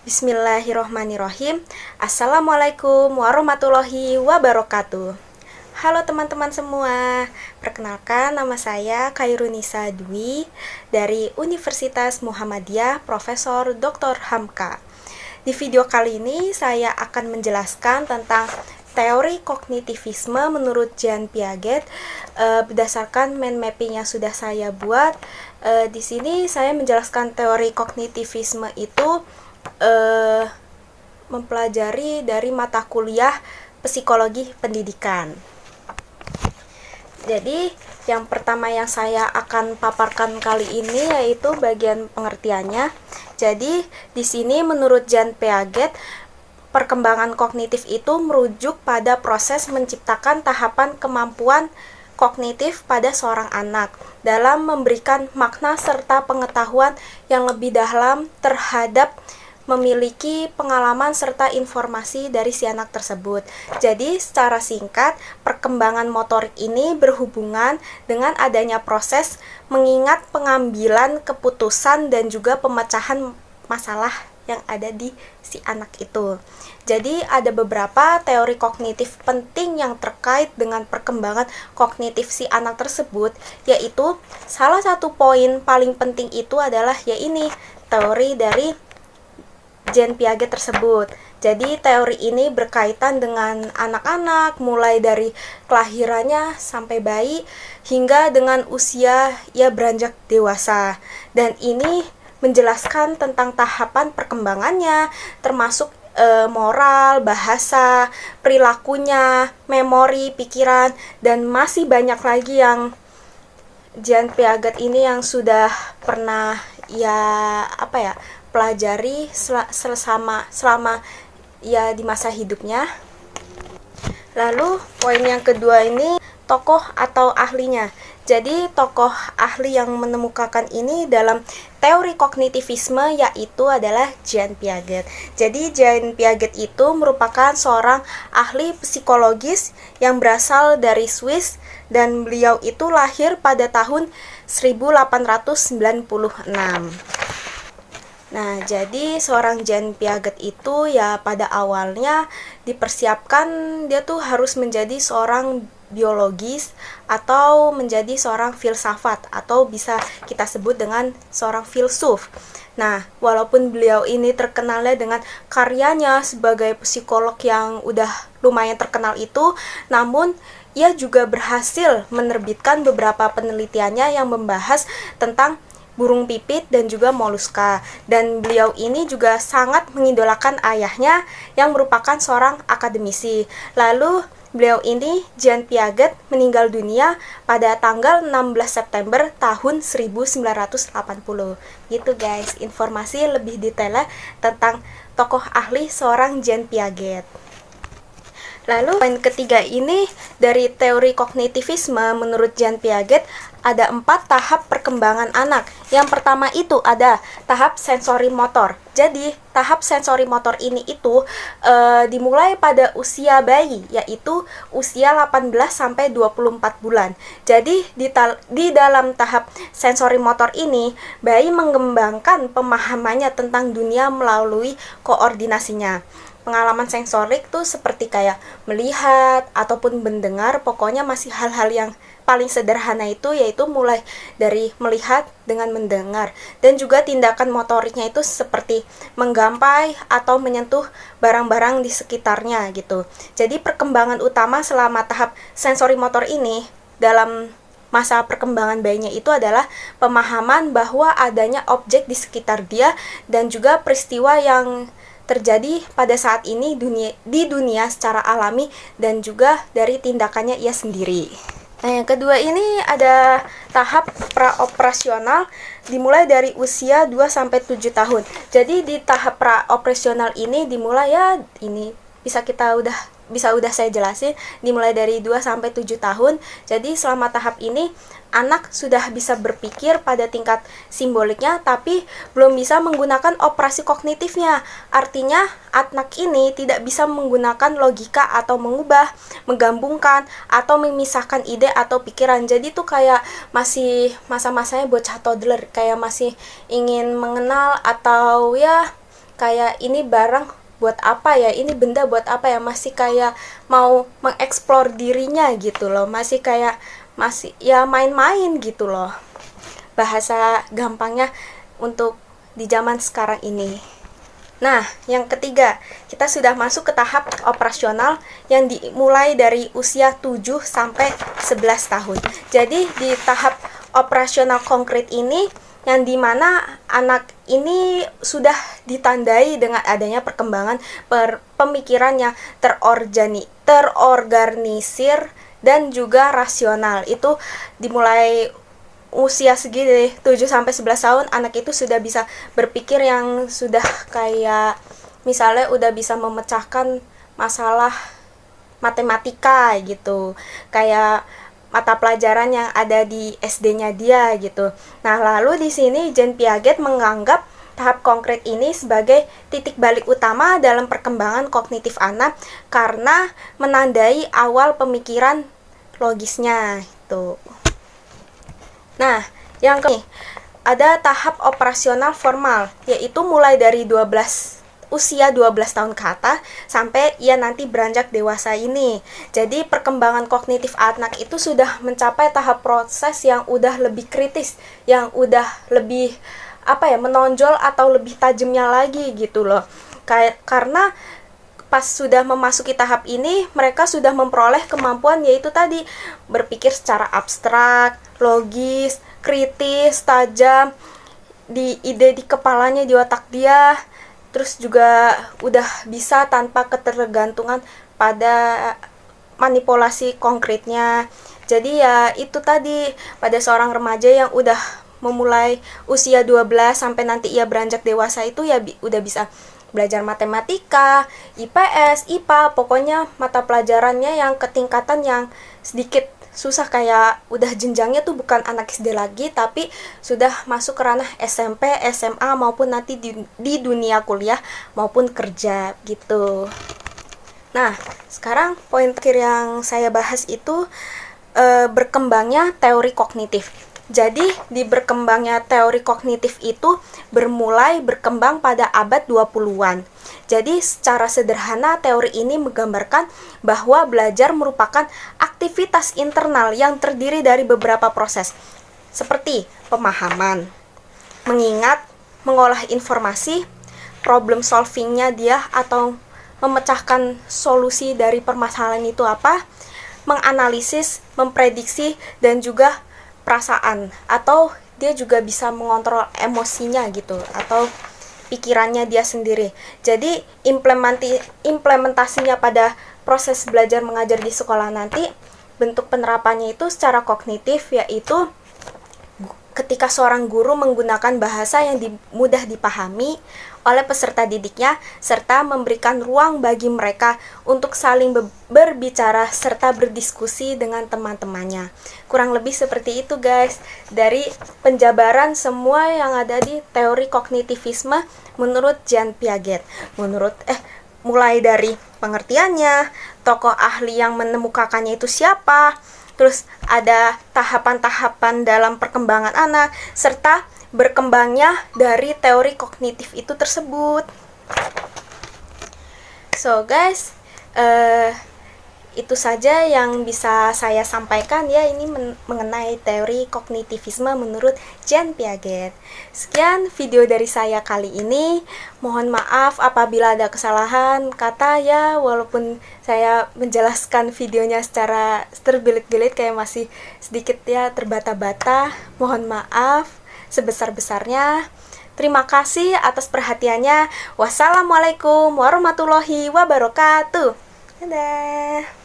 Bismillahirrohmanirrohim. Assalamualaikum warahmatullahi wabarakatuh. Halo teman-teman semua, perkenalkan nama saya Khairunisa Dwi dari Universitas Muhammadiyah Profesor Dr. Hamka. Di video kali ini saya akan menjelaskan tentang teori kognitivisme menurut Jean Piaget berdasarkan mind mapping yang sudah saya buat. Di sini saya menjelaskan teori kognitivisme itu mempelajari dari mata kuliah psikologi pendidikan. Jadi, yang pertama yang saya akan paparkan kali ini yaitu bagian pengertiannya. Jadi, di sini menurut Jean Piaget, perkembangan kognitif itu merujuk pada proses menciptakan tahapan kemampuan kognitif pada seorang anak dalam memberikan makna serta pengetahuan yang lebih dalam terhadap memiliki pengalaman serta informasi dari si anak tersebut. Jadi, secara singkat, perkembangan motorik ini berhubungan dengan adanya proses mengingat pengambilan keputusan dan juga pemecahan masalah yang ada di si anak itu. Jadi, ada beberapa teori kognitif penting yang terkait dengan perkembangan kognitif si anak tersebut, yaitu salah satu poin paling penting itu adalah teori dari Jean Piaget tersebut. Jadi teori ini berkaitan dengan anak-anak mulai dari kelahirannya sampai bayi hingga dengan usia ia beranjak dewasa. Dan ini menjelaskan tentang tahapan perkembangannya termasuk moral, bahasa, perilakunya, memori, pikiran, dan masih banyak lagi yang Jean Piaget ini yang sudah pernah pelajari selama ya di masa hidupnya. Lalu poin yang kedua ini tokoh atau ahlinya. Jadi tokoh ahli yang menemukan ini dalam teori kognitivisme yaitu adalah Jean Piaget. Jadi Jean Piaget itu merupakan seorang ahli psikologis yang berasal dari Swiss dan beliau itu lahir pada tahun 1896. Nah, jadi seorang Jean Piaget itu ya pada awalnya dipersiapkan dia tuh harus menjadi seorang biologis atau menjadi seorang filsafat atau bisa kita sebut dengan seorang filsuf. Nah, walaupun beliau ini terkenalnya dengan karyanya sebagai psikolog yang udah lumayan terkenal itu, namun ia juga berhasil menerbitkan beberapa penelitiannya yang membahas tentang burung pipit dan juga moluska. Dan beliau ini juga sangat mengidolakan ayahnya yang merupakan seorang akademisi. Lalu beliau ini, Jean Piaget, meninggal dunia pada tanggal 16 September tahun 1980. Gitu guys, informasi lebih detailnya tentang tokoh ahli seorang Jean Piaget. Lalu poin ketiga ini dari teori kognitivisme menurut Jean Piaget ada 4 tahap perkembangan anak. Yang pertama itu ada tahap sensori motor. Jadi tahap sensori motor ini itu dimulai pada usia bayi, yaitu usia 18 sampai 24 bulan. Jadi di dalam tahap sensori motor ini bayi mengembangkan pemahamannya tentang dunia melalui koordinasinya. Pengalaman sensorik tuh seperti kayak melihat ataupun mendengar, pokoknya masih hal-hal yang paling sederhana itu yaitu mulai dari melihat dengan mendengar. Dan juga tindakan motoriknya itu seperti menggapai atau menyentuh barang-barang di sekitarnya gitu. Jadi perkembangan utama selama tahap sensori motor ini dalam masa perkembangan bayinya itu adalah pemahaman bahwa adanya objek di sekitar dia dan juga peristiwa yang terjadi pada saat ini di dunia secara alami dan juga dari tindakannya ia sendiri. Nah, yang kedua ini ada tahap praoperasional dimulai dari usia 2 sampai 7 tahun. Jadi di tahap praoperasional ini dimulai ini bisa udah saya jelasin dimulai dari 2 sampai 7 tahun. Jadi selama tahap ini anak sudah bisa berpikir pada tingkat simboliknya tapi belum bisa menggunakan operasi kognitifnya. Artinya anak ini tidak bisa menggunakan logika atau mengubah, menggabungkan atau memisahkan ide atau pikiran. Jadi tuh kayak masih masa-masanya bocah toddler, kayak masih ingin mengenal atau kayak ini barang buat apa ya, ini benda buat apa ya, masih kayak mau mengeksplor dirinya gitu loh, masih ya main-main gitu loh, bahasa gampangnya untuk di zaman sekarang ini. Nah, yang ketiga, kita sudah masuk ke tahap operasional yang dimulai dari usia 7 sampai 11 tahun. Jadi, di tahap operasional konkret ini, yang dimana anak ini sudah ditandai dengan adanya perkembangan pemikiran yang terorganisir dan juga rasional. Itu dimulai usia segini 7 sampai 11 tahun, anak itu sudah bisa berpikir yang sudah kayak misalnya udah bisa memecahkan masalah matematika gitu, kayak mata pelajaran yang ada di SD-nya dia gitu. Nah, lalu di sini Jean Piaget menganggap tahap konkret ini sebagai titik balik utama dalam perkembangan kognitif anak karena menandai awal pemikiran logisnya itu. Nah, yang kedua, ada tahap operasional formal, yaitu mulai dari usia 12 tahun ke atas sampai ia nanti beranjak dewasa ini. Jadi perkembangan kognitif anak itu sudah mencapai tahap proses yang udah lebih kritis, yang udah lebih menonjol atau lebih tajamnya lagi gitu loh. Karena pas sudah memasuki tahap ini, mereka sudah memperoleh kemampuan yaitu tadi berpikir secara abstrak, logis, kritis, tajam, di ide di kepalanya, di otak dia, terus juga udah bisa tanpa ketergantungan pada manipulasi konkretnya. Jadi ya itu tadi, pada seorang remaja yang udah memulai usia 12 sampai nanti ia beranjak dewasa itu ya udah bisa belajar matematika, IPS, IPA, pokoknya mata pelajarannya yang ketingkatan yang sedikit susah, kayak udah jenjangnya tuh bukan anak SD lagi, tapi sudah masuk ke ranah SMP, SMA, maupun nanti di dunia kuliah maupun kerja gitu. Nah, sekarang poin terakhir yang saya bahas itu berkembangnya teori kognitif. Jadi, di berkembangnya teori kognitif itu berkembang pada abad 20-an. Jadi, secara sederhana teori ini menggambarkan bahwa belajar merupakan aktivitas internal yang terdiri dari beberapa proses, seperti pemahaman, mengingat, mengolah informasi, problem solving-nya dia atau memecahkan solusi dari permasalahan itu apa, menganalisis, memprediksi, dan juga perasaan, atau dia juga bisa mengontrol emosinya gitu, atau pikirannya dia sendiri. Jadi implementasinya pada proses belajar mengajar di sekolah nanti, bentuk penerapannya itu secara kognitif, yaitu ketika seorang guru menggunakan bahasa yang mudah dipahami oleh peserta didiknya, serta memberikan ruang bagi mereka untuk saling berbicara serta berdiskusi dengan teman-temannya. Kurang lebih seperti itu guys, dari penjabaran semua yang ada di teori kognitivisme menurut Jean Piaget. Mulai dari pengertiannya, tokoh ahli yang menemukannya itu siapa, terus ada tahapan-tahapan dalam perkembangan anak, serta berkembangnya dari teori kognitif itu tersebut. So guys, itu saja yang bisa saya sampaikan ya, ini mengenai teori kognitivisme menurut Jean Piaget. Sekian video dari saya kali ini. Mohon maaf apabila ada kesalahan kata ya, walaupun saya menjelaskan videonya secara terbelit-belit kayak masih sedikit ya terbata-bata. Mohon maaf sebesar-besarnya. Terima kasih atas perhatiannya. Wassalamualaikum warahmatullahi wabarakatuh. Dadah.